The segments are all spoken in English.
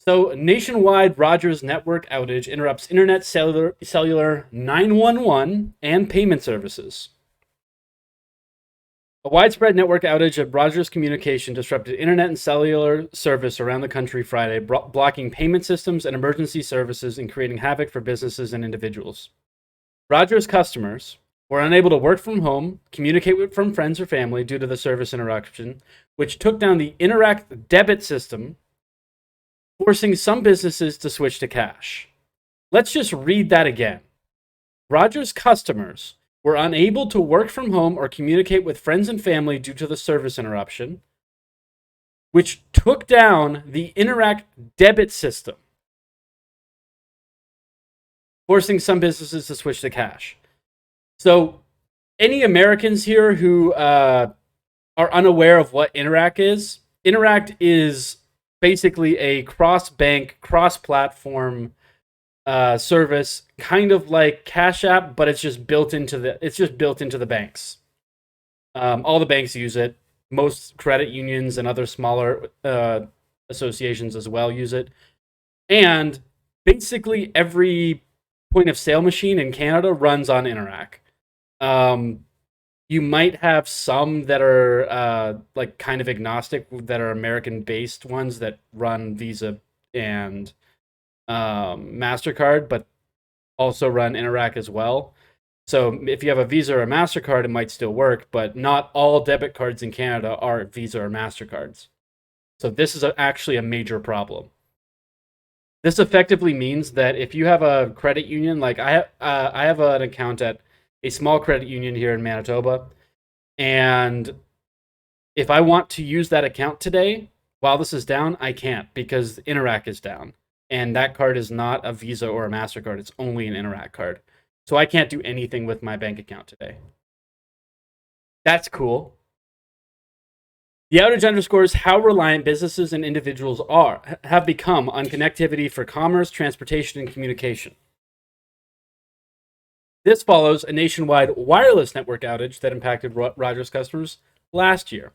So, nationwide Rogers network outage interrupts internet, cellular 911, and payment services. A widespread network outage of Rogers Communication disrupted internet and cellular service around the country Friday, blocking payment systems and emergency services and creating havoc for businesses and individuals. Rogers customers were unable to work from home, communicate from friends or family due to the service interruption, which took down the Interac debit system, forcing some businesses to switch to cash. Let's just read that again. Rogers customers were unable to work from home or communicate with friends and family due to the service interruption, which took down the Interac debit system, forcing some businesses to switch to cash. So, any Americans here who are unaware of what Interac is basically a cross-bank, cross-platform service, kind of like Cash App, but it's just built into the banks. All the banks use it. Most credit unions and other smaller associations as well use it. And basically every point of sale machine in Canada runs on Interac. You might have some that are like kind of agnostic, that are American-based ones that run Visa and MasterCard, but also run Interac as well. So if you have a Visa or a MasterCard, it might still work, but not all debit cards in Canada are Visa or MasterCards. So this is actually a major problem. This effectively means that if you have a credit union, like I have an account at a small credit union here in Manitoba, and if I want to use that account today, while this is down, I can't because Interac is down. And that card is not a Visa or a MasterCard. It's only an Interac card. So I can't do anything with my bank account today. That's cool. The outage underscores how reliant businesses and individuals have become on connectivity for commerce, transportation, and communication. This follows a nationwide wireless network outage that impacted Rogers customers last year.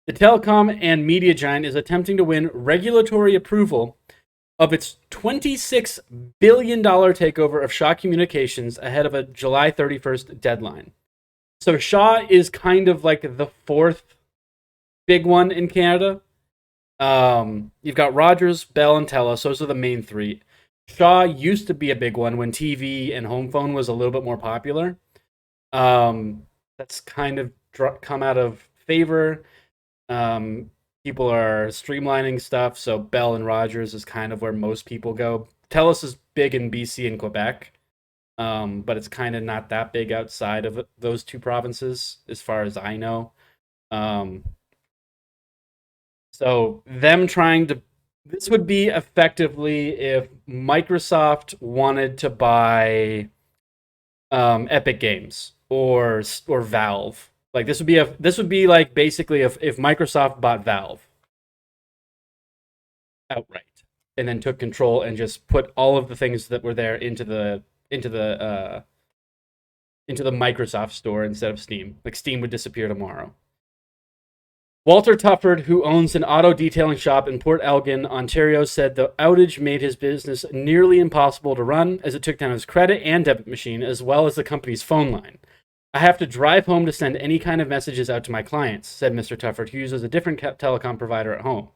The telecom and media giant is attempting to win regulatory approval of its $26 billion takeover of Shaw Communications ahead of a July 31st deadline. So Shaw is kind of like the fourth big one in Canada. You've got Rogers, Bell, and TELUS. Those are the main three. Shaw used to be a big one when TV and home phone was a little bit more popular. That's kind of come out of favor. People are streamlining stuff, so Bell and Rogers is kind of where most people go. TELUS is big in BC and Quebec, but it's kind of not that big outside of those two provinces, as far as I know. So them trying to... This would be effectively if Microsoft wanted to buy Epic Games or Valve. Like this would be like basically if Microsoft bought Valve outright and then took control and just put all of the things that were there into the Microsoft store instead of Steam. Like Steam would disappear tomorrow. Walter Tufford, who owns an auto detailing shop in Port Elgin, Ontario, said the outage made his business nearly impossible to run as it took down his credit and debit machine, as well as the company's phone line. I have to drive home to send any kind of messages out to my clients, said Mr. Tufford, who uses a different telecom provider at home.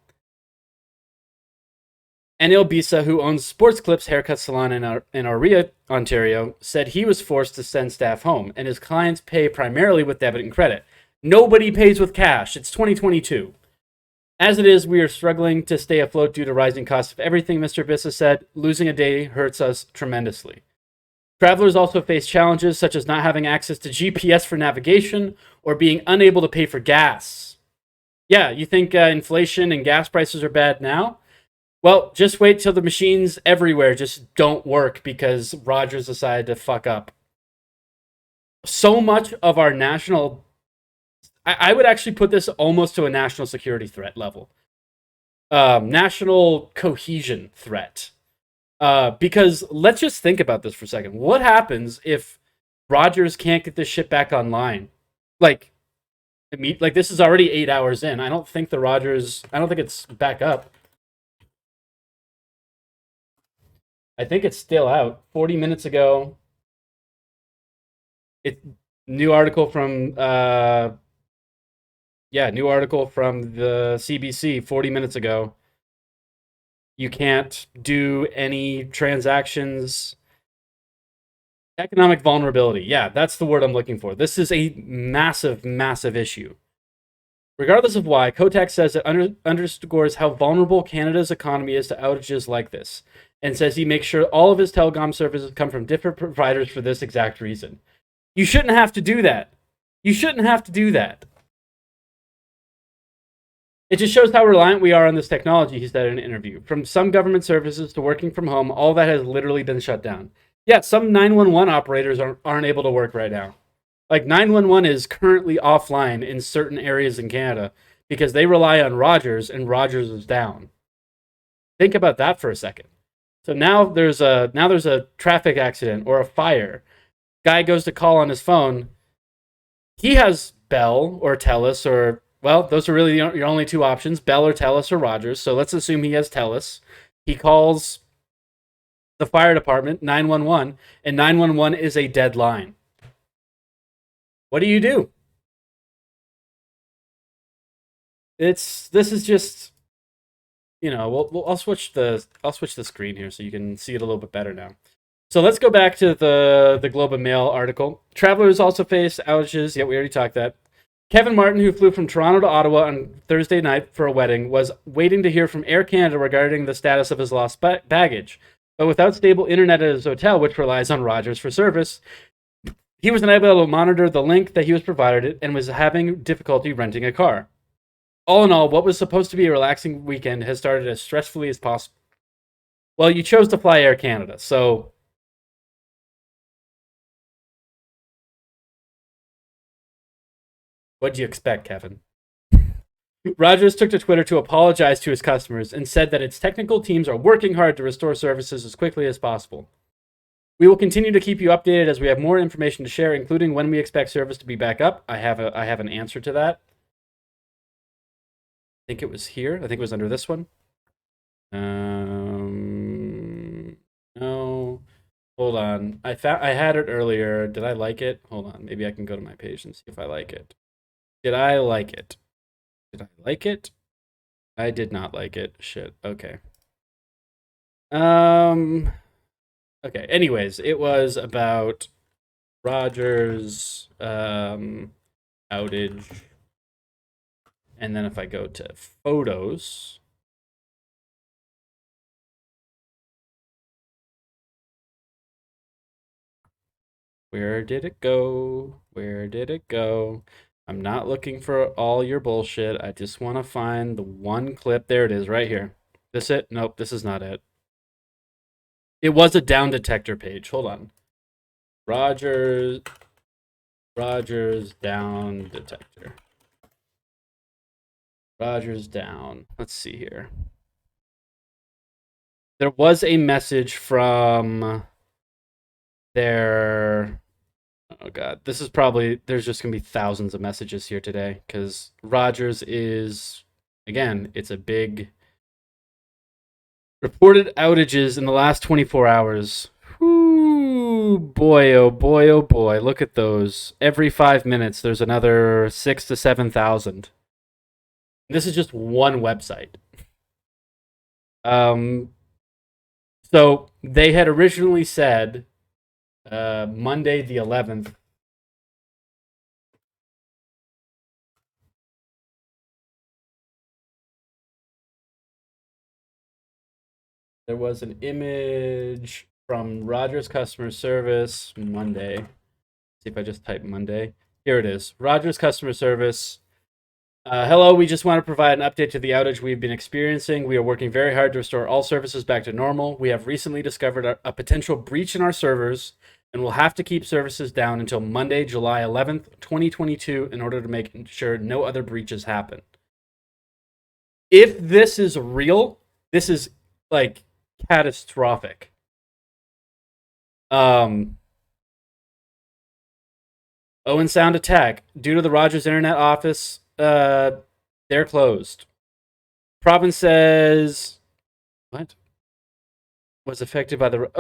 Anil Bisa, who owns Sports Clips Haircut Salon in Orillia, Ontario, said he was forced to send staff home, and his clients pay primarily with debit and credit. Nobody pays with cash. It's 2022. As it is, we are struggling to stay afloat due to rising costs of everything, Mr. Bisa said. Losing a day hurts us tremendously. Travelers also face challenges such as not having access to GPS for navigation or being unable to pay for gas. Yeah, you think inflation and gas prices are bad now? Well, just wait till the machines everywhere just don't work because Rogers decided to fuck up. So much of our national... I would actually put this almost to a national security threat level. National cohesion threat. Because let's just think about this for a second. What happens if Rogers can't get this shit back online? Like this is already 8 hours in. I don't think it's back up. I think it's still out. 40 minutes ago. It new article from new article from the CBC 40 minutes ago. You can't do any transactions. Economic vulnerability. Yeah, that's the word I'm looking for. This is a massive, massive issue. Regardless of why, Kotak says it underscores how vulnerable Canada's economy is to outages like this, and says he makes sure all of his telecom services come from different providers for this exact reason. You shouldn't have to do that. You shouldn't have to do that. It just shows how reliant we are on this technology, he said in an interview. From some government services to working from home, all that has literally been shut down. Yeah, some 911 operators aren't able to work right now. Like 911 is currently offline in certain areas in Canada because they rely on Rogers and Rogers is down. Think about that for a second. So now there's a traffic accident or a fire. Guy goes to call on his phone. He has Bell or TELUS or, well, those are really your only two options, Bell or TELUS or Rogers. So let's assume he has TELUS. He calls the fire department, 911, and 911 is a dead line. What do you do? This is just, I'll switch the screen here so you can see it a little bit better now. So let's go back to the Globe and Mail article. Travelers also face outages. Yeah, we already talked that. Kevin Martin, who flew from Toronto to Ottawa on Thursday night for a wedding, was waiting to hear from Air Canada regarding the status of his lost baggage. But without stable internet at his hotel, which relies on Rogers for service, he was unable to monitor the link that he was provided and was having difficulty renting a car. All in all, what was supposed to be a relaxing weekend has started as stressfully as possible. Well, you chose to fly Air Canada, so what'd you expect, Kevin? Rogers took to Twitter to apologize to his customers and said that its technical teams are working hard to restore services as quickly as possible. We will continue to keep you updated as we have more information to share, including when we expect service to be back up. I have an answer to that. I think it was here. I think it was under this one. No. Hold on. I had it earlier. Did I like it? Hold on. Maybe I can go to my page and see if I like it. Did I like it? Did I like it? I did not like it. Shit. Okay. Okay. Anyways, it was about Rogers outage. And then if I go to photos, where did it go? Where did it go? I'm not looking for all your bullshit. I just want to find the one clip. There it is, right here. This it? Nope, this is not it. It was a down detector page. Hold on. Rogers down detector. Rogers down. Let's see here. There was a message from their... Oh, God. This is probably... There's just going to be thousands of messages here today because Rogers is... Again, it's a big... Reported outages in the last 24 hours. Whoo, boy, oh boy, oh boy. Look at those. Every 5 minutes, there's another 6,000 to 7,000. This is just one website. So they had originally said Monday the 11th. There was an image from Rogers customer service Monday. See if I just type Monday. Here it is. Rogers customer service. Hello, we just want to provide an update to the outage we've been experiencing. We are working very hard to restore all services back to normal. We have recently discovered a potential breach in our servers and will have to keep services down until Monday, July 11th, 2022 in order to make sure no other breaches happen. If this is real, this is like catastrophic. Owen Sound attack. Due to the Rogers Internet office, they're closed. Province says... What was affected by the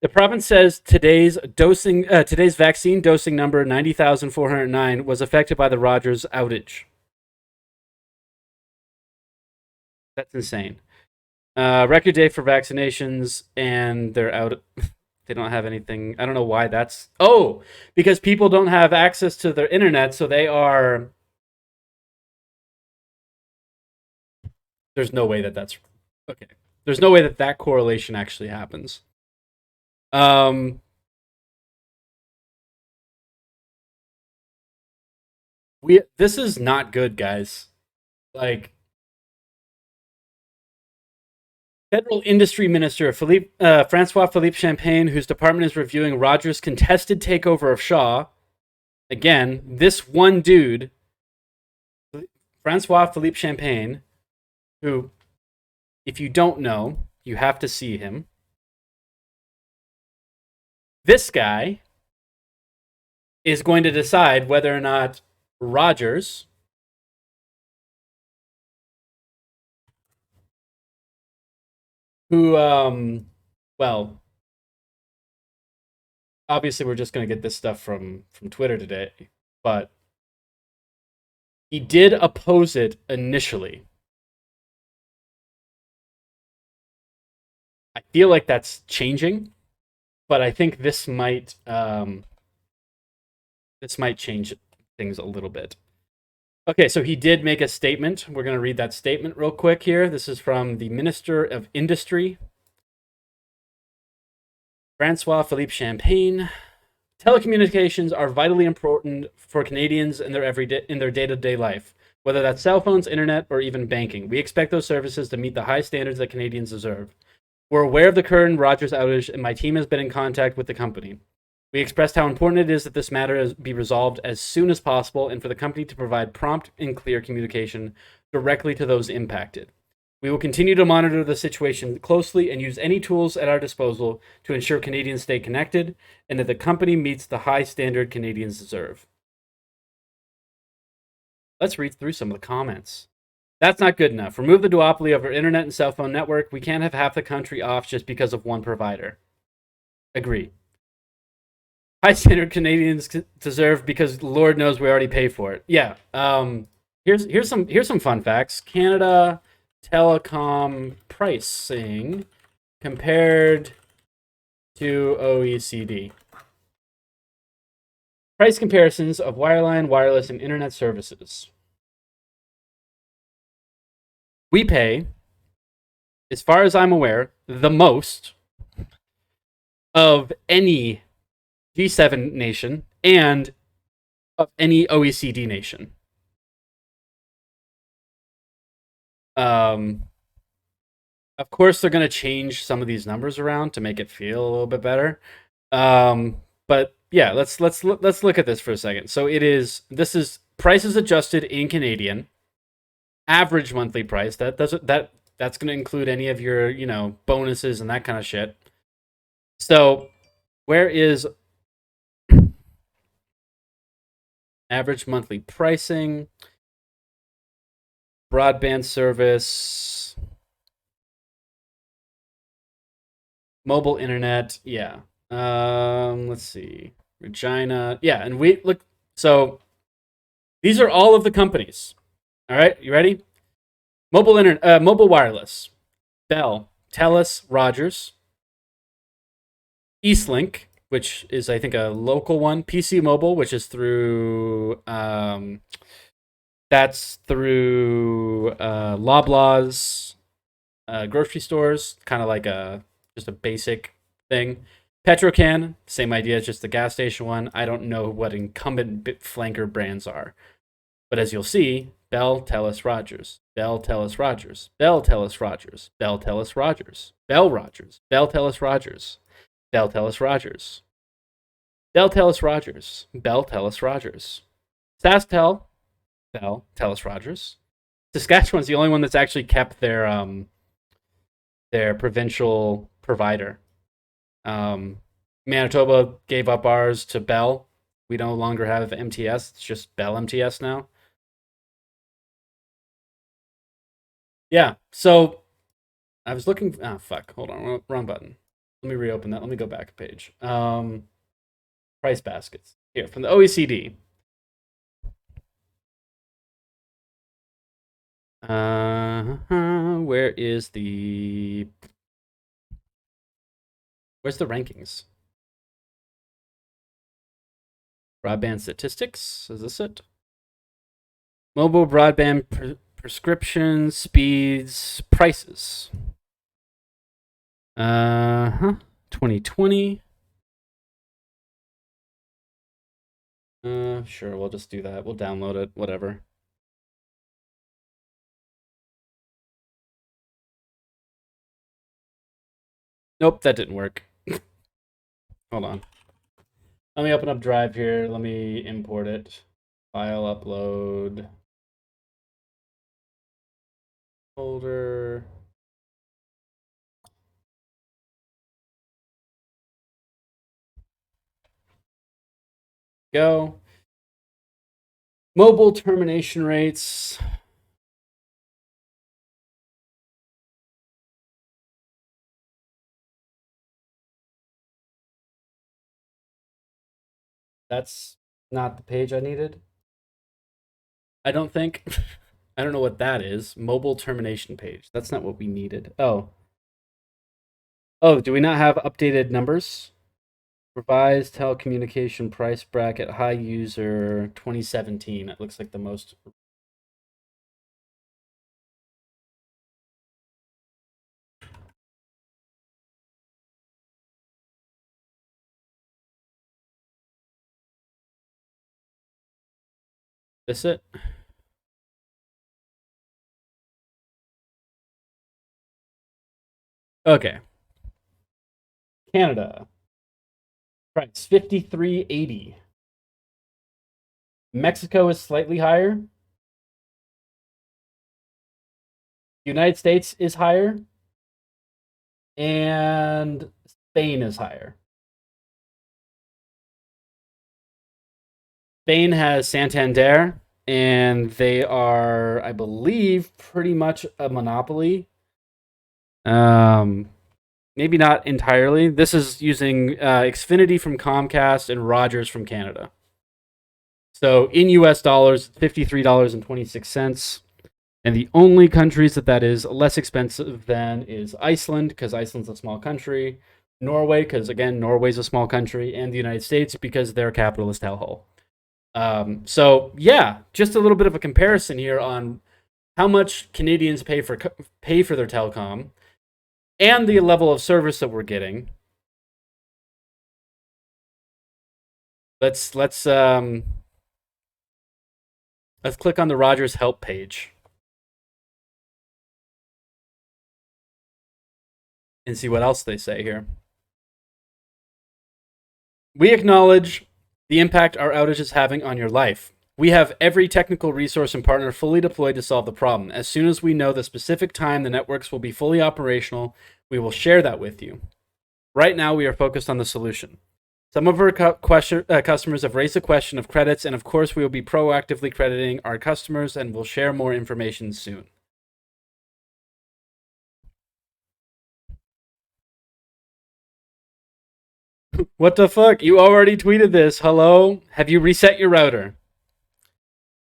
province says today's vaccine dosing number 90,409 was affected by the Rogers outage. That's insane. Record day for vaccinations, and they're out. They don't have anything. I don't know why that's. Oh, because people don't have access to their internet, so they are. There's no way that that's okay. There's no way that that correlation actually happens. This is not good, guys. Like, Federal Industry Minister Francois Philippe Champagne, whose department is reviewing Rogers' contested takeover of Shaw. Again, this one dude, Francois Philippe Champagne, who, if you don't know, you have to see him. This guy is going to decide whether or not Rogers who well, obviously we're just going to get this stuff from Twitter today, but he did oppose it initially. I feel like that's changing, but I think this might change things a little bit. Okay, so he did make a statement. We're going to read that statement real quick here. This is from the Minister of Industry, Francois Philippe Champagne. Telecommunications are vitally important for Canadians in their day-to-day life, whether that's cell phones, internet, or even banking. We expect those services to meet the high standards that Canadians deserve. We're aware of the current Rogers outage, and my team has been in contact with the company. We expressed how important it is that this matter be resolved as soon as possible and for the company to provide prompt and clear communication directly to those impacted. We will continue to monitor the situation closely and use any tools at our disposal to ensure Canadians stay connected and that the company meets the high standard Canadians deserve. Let's read through some of the comments. That's not good enough. Remove the duopoly of our internet and cell phone network. We can't have half the country off just because of one provider. Agree. High standard Canadians deserve because Lord knows we already pay for it. Yeah. Here's some fun facts. Canada telecom pricing compared to OECD. Price comparisons of wireline, wireless, and internet services. We pay, as far as I'm aware, the most of any G7 nation and of any OECD nation. Of course, they're going to change some of these numbers around to make it feel a little bit better. But yeah, let's look at this for a second. So this is prices adjusted in Canadian, average monthly price. That's going to include any of your bonuses and that kind of shit. So where is average monthly pricing? Broadband service, mobile internet, yeah. Let's see, Regina, yeah, and we look. So these are all of the companies. All right, you ready? Mobile internet, mobile wireless, Bell, TELUS, Rogers, Eastlink, which is I think a local one, PC Mobile, which is through that's through Loblaws, grocery stores, kind of like just a basic thing. Petrocan, same idea, just the gas station one. I don't know what incumbent flanker brands are, but as you'll see, Bell, TELUS, Rogers, Bell, TELUS, Rogers, Bell, TELUS, Rogers, Bell, TELUS, Rogers, Bell, Rogers, Bell, TELUS, Rogers, Bell, TELUS, Rogers, Bell, TELUS, Rogers, Bell, TELUS, Rogers, SaskTel, Bell, TELUS, Rogers. Saskatchewan's the only one that's actually kept their provincial provider. Manitoba gave up ours to Bell. We no longer have MTS. It's just Bell MTS now. Yeah. So I was looking. Ah, fuck. Hold on. Wrong button. Let me reopen that. Let me go back a page. Price baskets. Here, from the OECD. Where is the... Where's the rankings? Broadband statistics. Is this it? Mobile broadband prescriptions, speeds, prices. 2020. Sure, we'll just do that. We'll download it, whatever. Nope, that didn't work. Hold on. Let me open up Drive here. Let me import it. File upload. Folder. Go. Mobile termination rates. That's not the page I needed. I don't think. I don't know what that is. Mobile termination page. That's not what we needed. Oh. Oh, do we not have updated numbers? Revised telecommunication price bracket, high user 2017. It looks like the most. This it? Okay. Canada. Price $53.80. Mexico is slightly higher. United States is higher. And Spain is higher. Spain has Santander, and they are, I believe, pretty much a monopoly. Maybe not entirely. This is using Xfinity from Comcast and Rogers from Canada. So in US dollars, $53.26. And the only countries that is less expensive than is Iceland, because Iceland's a small country. Norway, because again, Norway's a small country. And the United States, because they're a capitalist hellhole. So yeah, just a little bit of a comparison here on how much Canadians pay for their telecom and the level of service that we're getting. Let's click on the Rogers help page and see what else they say here. We acknowledge the impact our outage is having on your life. We have every technical resource and partner fully deployed to solve the problem. As soon as we know the specific time the networks will be fully operational, we will share that with you. Right now, we are focused on the solution. Some of our customers have raised the question of credits, and of course, we will be proactively crediting our customers and will share more information soon. What the fuck? You already tweeted this. Hello? Have you reset your router?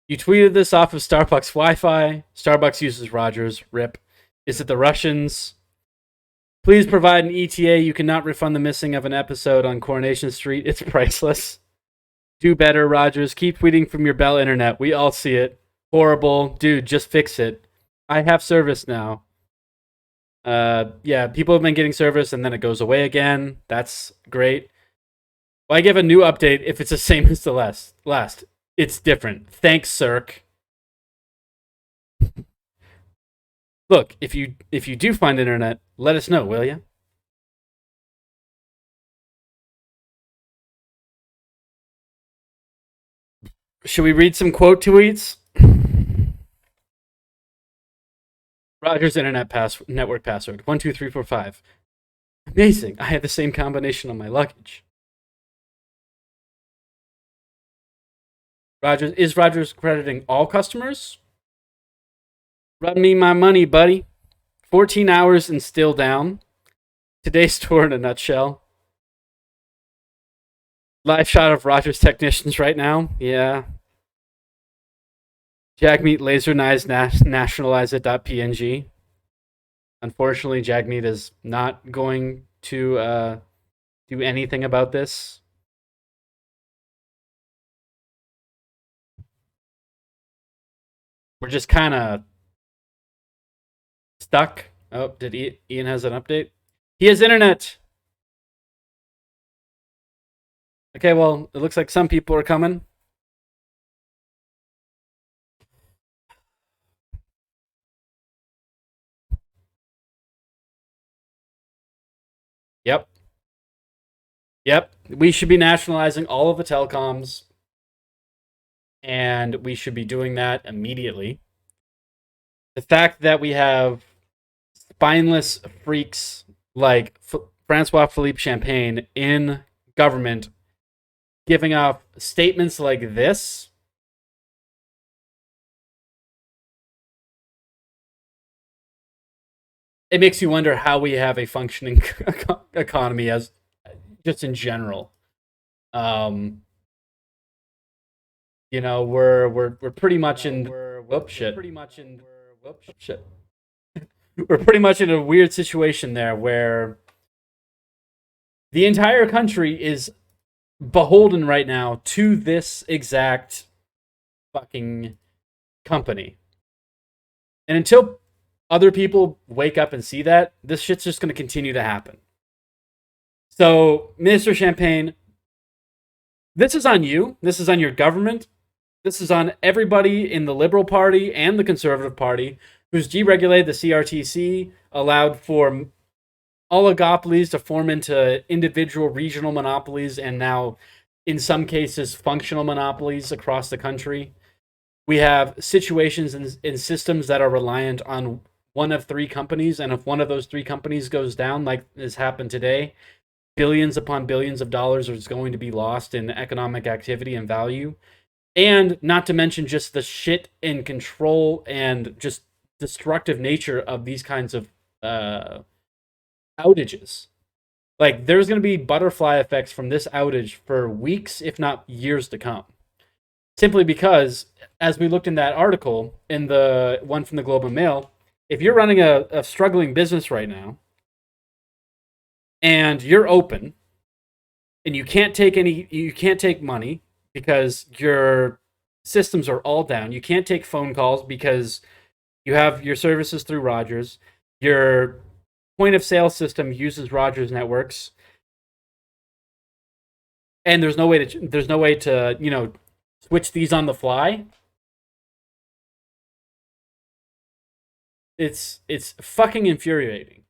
You tweeted this off of Starbucks Wi-Fi. Starbucks uses Rogers. RIP. Is it the Russians? Please provide an ETA. You cannot refund the missing of an episode on Coronation Street. It's priceless. Do better, Rogers. Keep tweeting from your Bell internet. We all see it. Horrible. Dude, just fix it. I have service now. Yeah, people have been getting service and then it goes away again. That's great. Why give a new update if it's the same as the last? It's different. Thanks, Cirque. Look, if you do find internet, let us know, will you? Should we read some quote tweets? Rogers internet network password 12345. Amazing. I have the same combination on my luggage. Is Rogers crediting all customers? Run me my money, buddy. 14 hours and still down. Today's tour in a nutshell. Live shot of Rogers technicians right now. Yeah. Jagmeet laser knives nationalize it.png. Unfortunately, Jagmeet is not going to do anything about this. We're just kind of stuck. Oh, did Ian has an update? He has internet. Okay, well, it looks like some people are coming. Yep. Yep. We should be nationalizing all of the telecoms, and we should be doing that immediately. The fact that we have spineless freaks like Francois Philippe Champagne in government giving off statements like this, it makes you wonder how we have a functioning economy as just in general. You know, we're pretty much in shit. Shit. We're pretty much in a weird situation there where the entire country is beholden right now to this exact fucking company. And until other people wake up and see that, this shit's just going to continue to happen. So, Minister Champagne, this is on you. This is on your government. This is on everybody in the Liberal Party and the Conservative Party who's deregulated the CRTC, allowed for oligopolies to form into individual regional monopolies, and now, in some cases, functional monopolies across the country. We have situations in systems that are reliant on one of three companies, and if one of those three companies goes down, like has happened today, billions upon billions of dollars is going to be lost in economic activity and value. And not to mention just the shit and control and just destructive nature of these kinds of outages. Like, there's going to be butterfly effects from this outage for weeks, if not years to come. Simply because, as we looked in that article, in the one from the Globe and Mail, if you're running a struggling business right now, and you're open, and you can't take money because your systems are all down. You can't take phone calls because you have your services through Rogers. Your point of sale system uses Rogers networks, and there's no way to switch these on the fly. It's fucking infuriating.